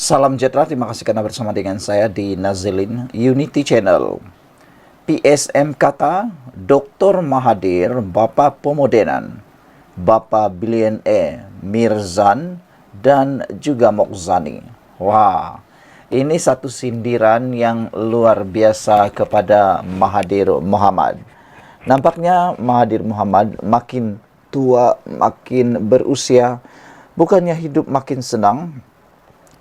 Salam sejahtera, terima kasih karena bersama dengan saya di Nazilin Unity Channel. PSM kata Dr. Mahathir, Bapa Pemodenan, Bapa Bilioner Mirzan, dan juga Mokzani. Wah, ini satu sindiran yang luar biasa kepada Mahathir Mohamad. Nampaknya Mahathir Mohamad makin tua, makin berusia, bukannya hidup makin senang,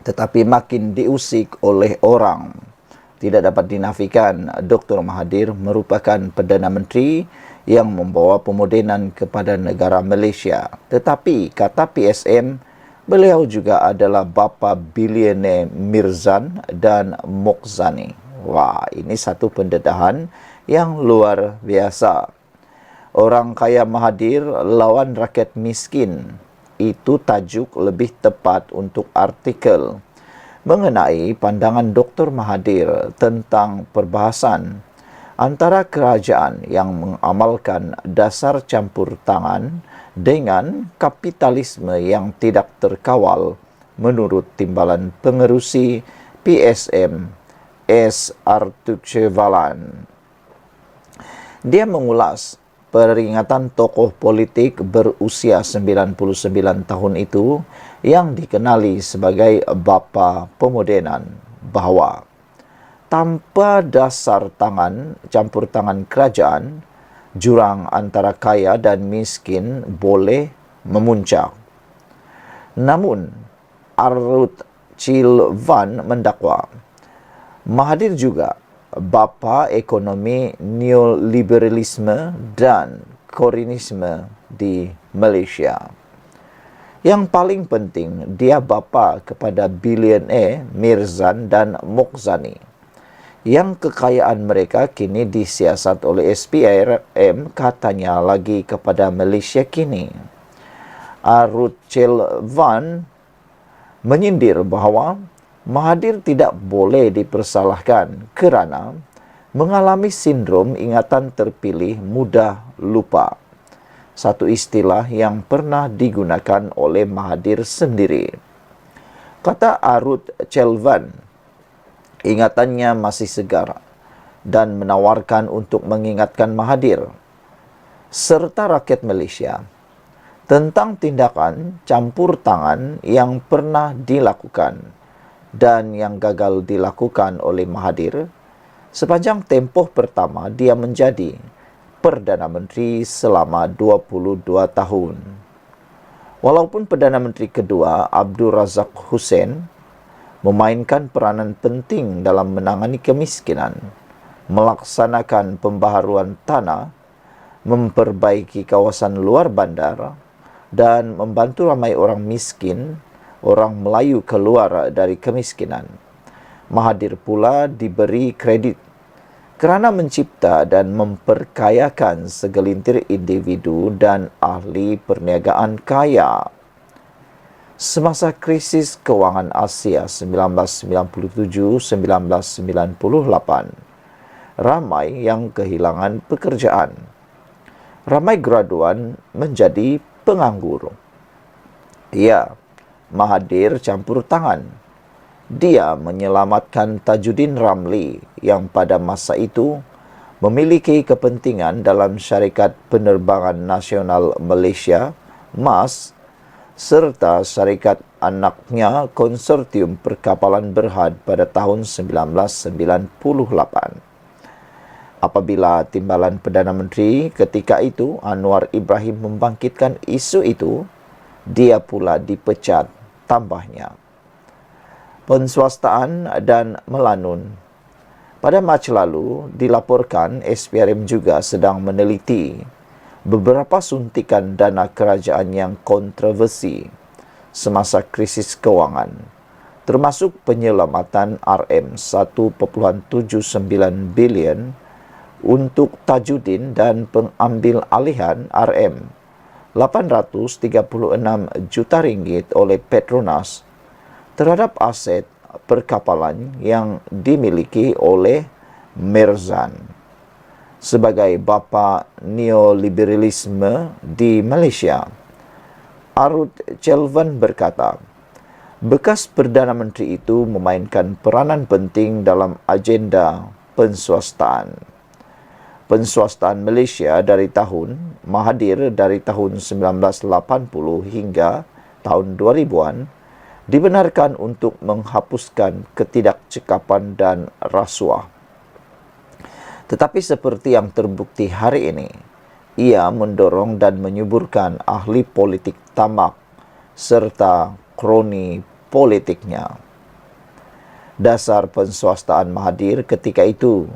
tetapi makin diusik oleh orang. Tidak dapat dinafikan, Dr. Mahathir merupakan Perdana Menteri yang membawa pemodenan kepada negara Malaysia. Tetapi, kata PSM, beliau juga adalah bapa bilioner Mirzan dan Mokzani. Wah, ini satu pendedahan yang luar biasa. Orang kaya Mahathir lawan rakyat miskin. Itu tajuk lebih tepat untuk artikel mengenai pandangan Dr. Mahathir tentang perbahasan antara kerajaan yang mengamalkan dasar campur tangan dengan kapitalisme yang tidak terkawal menurut timbalan pengerusi PSM S. Artuchevalan. Dia mengulas peringatan tokoh politik berusia 99 tahun itu yang dikenali sebagai Bapa Pemodenan bahwa tanpa dasar campur tangan kerajaan, jurang antara kaya dan miskin boleh memuncak. Namun, Arut Chilvan mendakwa Mahathir juga bapa ekonomi neoliberalisme dan komunisme di Malaysia. Yang paling penting, dia bapa kepada bilioner Mirzan dan Mokzani, yang kekayaan mereka kini disiasat oleh SPRM, katanya lagi kepada Malaysia kini. Arut Chelvan menyindir bahawa Mahathir tidak boleh dipersalahkan kerana mengalami sindrom ingatan terpilih mudah lupa. Satu istilah yang pernah digunakan oleh Mahathir sendiri. Kata Arut Chelvan, ingatannya masih segar dan menawarkan untuk mengingatkan Mahathir serta rakyat Malaysia tentang tindakan campur tangan yang pernah dilakukan dan yang gagal dilakukan oleh Mahathir sepanjang tempoh pertama dia menjadi Perdana Menteri selama 22 tahun. Walaupun Perdana Menteri kedua, Abdul Razak Hussein, memainkan peranan penting dalam menangani kemiskinan, melaksanakan pembaharuan tanah, memperbaiki kawasan luar bandar, dan membantu ramai orang miskin, orang Melayu keluar dari kemiskinan. Mahathir pula diberi kredit kerana mencipta dan memperkayakan segelintir individu dan ahli perniagaan kaya. Semasa krisis kewangan Asia 1997-1998, ramai yang kehilangan pekerjaan. Ramai graduan menjadi penganggur. Ya, Mahathir campur tangan. Dia menyelamatkan Tajuddin Ramli yang pada masa itu memiliki kepentingan dalam Syarikat Penerbangan Nasional Malaysia, MAS, serta syarikat anaknya Konsortium Perkapalan Berhad pada tahun 1998. Apabila timbalan Perdana Menteri ketika itu, Anwar Ibrahim, membangkitkan isu itu, dia pula dipecat, tambahnya. Penswastaan dan melanun. Pada Mac lalu, dilaporkan SPRM juga sedang meneliti beberapa suntikan dana kerajaan yang kontroversi semasa krisis kewangan, termasuk penyelamatan RM1.79 bilion untuk Tajuddin dan pengambil alihan RM836 juta ringgit oleh Petronas terhadap aset perkapalan yang dimiliki oleh Mirzan. Sebagai bapa neoliberalisme di Malaysia, Arut Chelvan berkata, Bekas Perdana Menteri itu memainkan peranan penting dalam agenda penswastaan. Penswastaan Malaysia dari tahun Mahathir dari tahun 1980 hingga tahun 2000-an dibenarkan untuk menghapuskan ketidakcekapan dan rasuah. Tetapi seperti yang terbukti hari ini, ia mendorong dan menyuburkan ahli politik tamak serta kroni politiknya. Dasar penswastaan Mahathir ketika itu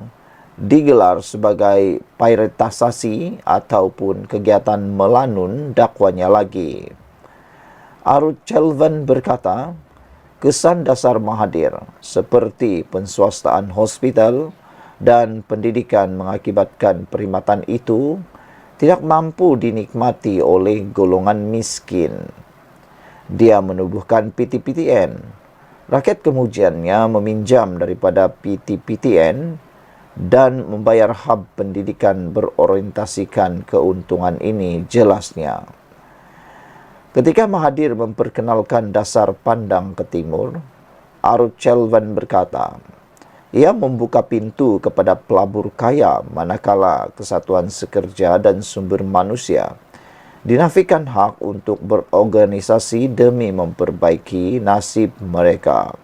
digelar sebagai piratisasi ataupun kegiatan melanun dakwanya lagi. Arut Chelvan berkata, kesan dasar Mahathir seperti penswastaan hospital dan pendidikan mengakibatkan perkhidmatan itu tidak mampu dinikmati oleh golongan miskin. Dia menubuhkan PTPTN. Rakyat kemudiannya meminjam daripada PTPTN dan membayar hab pendidikan berorientasikan keuntungan ini jelasnya. Ketika Mahathir memperkenalkan dasar pandang ke timur, Arut Chelvan berkata, ia membuka pintu kepada pelabur kaya manakala kesatuan sekerja dan sumber manusia dinafikan hak untuk berorganisasi demi memperbaiki nasib mereka.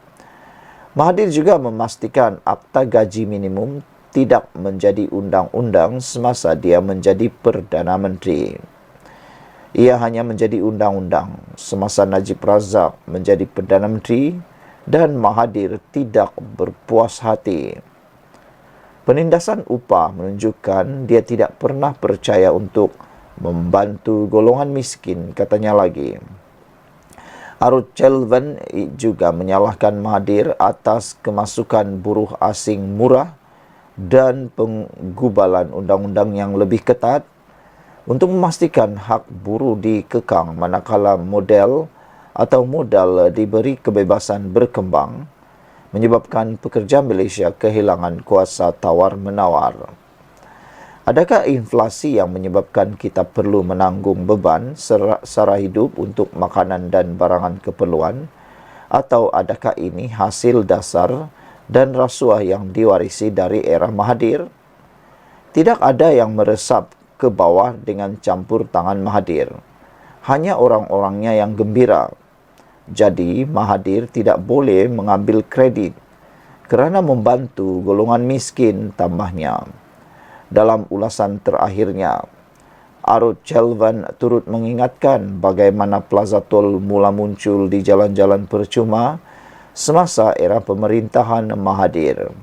Mahathir juga memastikan Akta Gaji Minimum tidak menjadi undang-undang semasa dia menjadi Perdana Menteri. Ia hanya menjadi undang-undang semasa Najib Razak menjadi Perdana Menteri dan Mahathir tidak berpuas hati. Penindasan upah menunjukkan dia tidak pernah percaya untuk membantu golongan miskin, katanya lagi. Arut Chelvan juga menyalahkan Mahathir atas kemasukan buruh asing murah dan penggubalan undang-undang yang lebih ketat untuk memastikan hak buruh dikekang manakala modal diberi kebebasan berkembang, menyebabkan pekerja Malaysia kehilangan kuasa tawar-menawar. Adakah inflasi yang menyebabkan kita perlu menanggung beban sara hidup untuk makanan dan barangan keperluan? Atau adakah ini hasil dasar dan rasuah yang diwarisi dari era Mahathir? Tidak ada yang meresap ke bawah dengan campur tangan Mahathir. Hanya orang-orangnya yang gembira. Jadi Mahathir tidak boleh mengambil kredit kerana membantu golongan miskin, tambahnya. Dalam ulasan terakhirnya, Arut Chelvan turut mengingatkan bagaimana Plaza Tol mula muncul di jalan-jalan percuma semasa era pemerintahan Mahathir.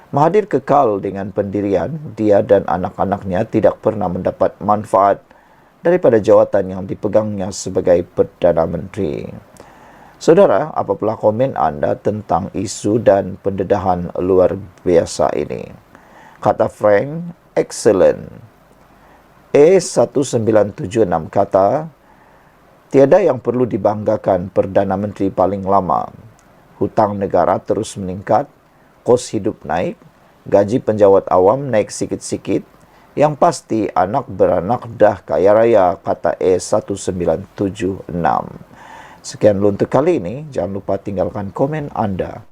Mahathir kekal dengan pendirian, dia dan anak-anaknya tidak pernah mendapat manfaat daripada jawatan yang dipegangnya sebagai Perdana Menteri. Saudara, apabila komen anda tentang isu dan pendedahan luar biasa ini? Kata Frank, excellent. E1976 kata, tiada yang perlu dibanggakan Perdana Menteri paling lama. Hutang negara terus meningkat, kos hidup naik, gaji penjawat awam naik sikit-sikit. Yang pasti anak beranak dah kaya raya, kata E1976. Sekian untuk kali ini, jangan lupa tinggalkan komen anda.